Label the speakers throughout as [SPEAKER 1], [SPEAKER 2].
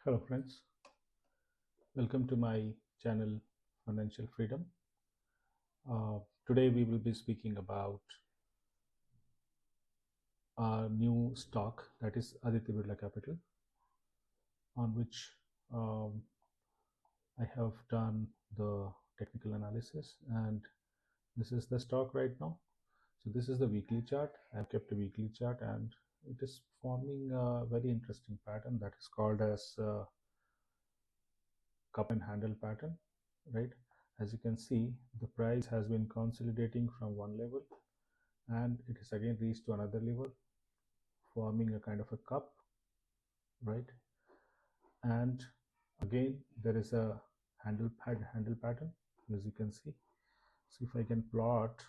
[SPEAKER 1] Hello friends, welcome to my channel Financial Freedom. Today we will be speaking about a new stock, that is Aditya Birla Capital, on which I have done the technical analysis, and this is the stock right now. So this is the weekly chart. I have kept a weekly chart and it is forming a very interesting pattern that is called as cup and handle pattern, right? As you can see, the price has been consolidating from one level and it is again reached to another level, forming a kind of a cup, right? And again there is a handle pattern, as you can see. So if I can plot,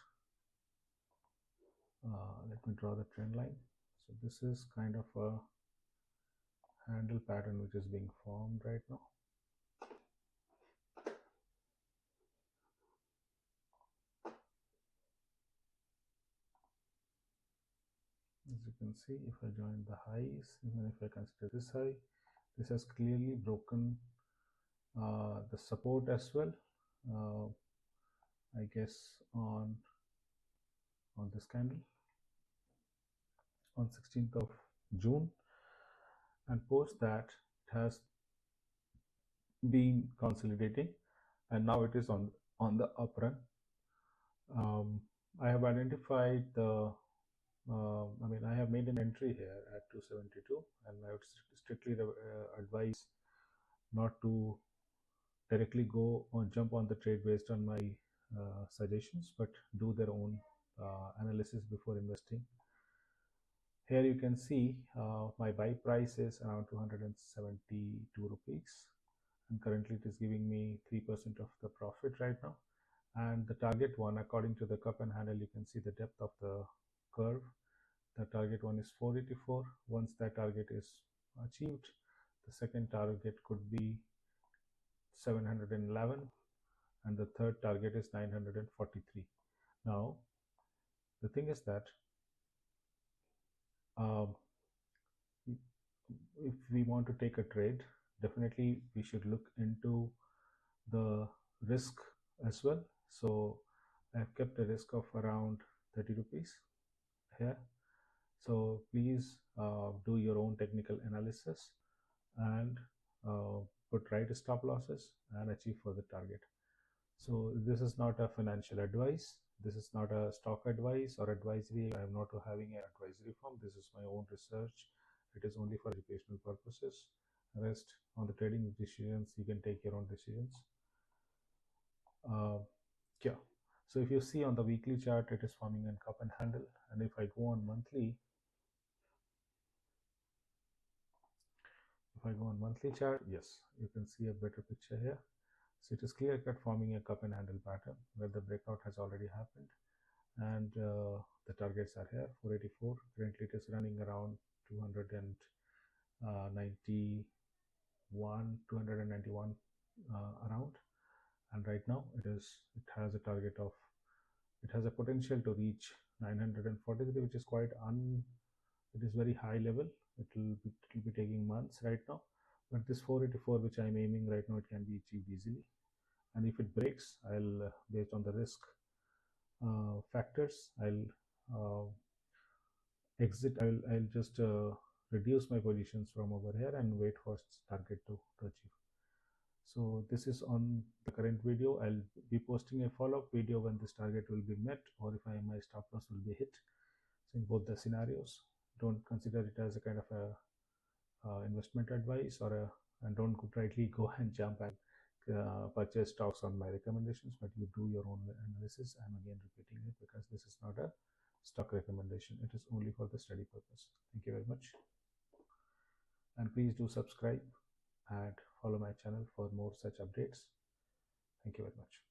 [SPEAKER 1] let me draw the trend line. So this is kind of a handle pattern which is being formed right now. As you can see, if I join the highs, even if I consider this high, this has clearly broken the support as well. I guess on this candle on 16th of June, and post that it has been consolidating and now it is on the up run. I have identified the I have made an entry here at 272, and I would strictly advise not to directly go or jump on the trade based on my suggestions, but do their own analysis before investing. Here you can see my buy price is around 272 rupees, and currently it is giving me 3% of the profit right now. And the target one, according to the cup and handle, you can see the depth of the curve. The target one is 484. Once that target is achieved, the second target could be 711, and the third target is 943. Now the thing is that if we want to take a trade, definitely we should look into the risk as well. So I've kept a risk of around 30 rupees here. So please do your own technical analysis and put right stop losses and achieve for the target. So this is not a financial advice. This is not a stock advice or advisory. I am not having an advisory firm. This is my own research. It is only for educational purposes. Rest on the trading decisions, you can take your own decisions. Yeah. So if you see on the weekly chart, it is forming a cup and handle. And if I go on monthly, chart, yes, you can see a better picture here. So it is clear cut forming a cup and handle pattern where the breakout has already happened, and the targets are here 484. Currently it is running around 291 around, and right now it has a target of, it has a potential to reach 943, which is quite it is very high level. It will be taking months right now, but this 484 which I'm aiming right now, it can be achieved easily. And if it breaks, I'll based on the risk factors, I'll exit. I'll just reduce my positions from over here and wait for target to achieve. So this is on the current video. I'll be posting a follow-up video when this target will be met, or if my stop loss will be hit. So in both the scenarios, don't consider it as a kind of a investment advice and don't rightly go and jump and purchase stocks on my recommendations, but you do your own analysis. I'm again repeating it because this is not a stock recommendation. It is only for the study purpose. Thank you very much, and please do subscribe and follow my channel for more such updates. Thank you very much.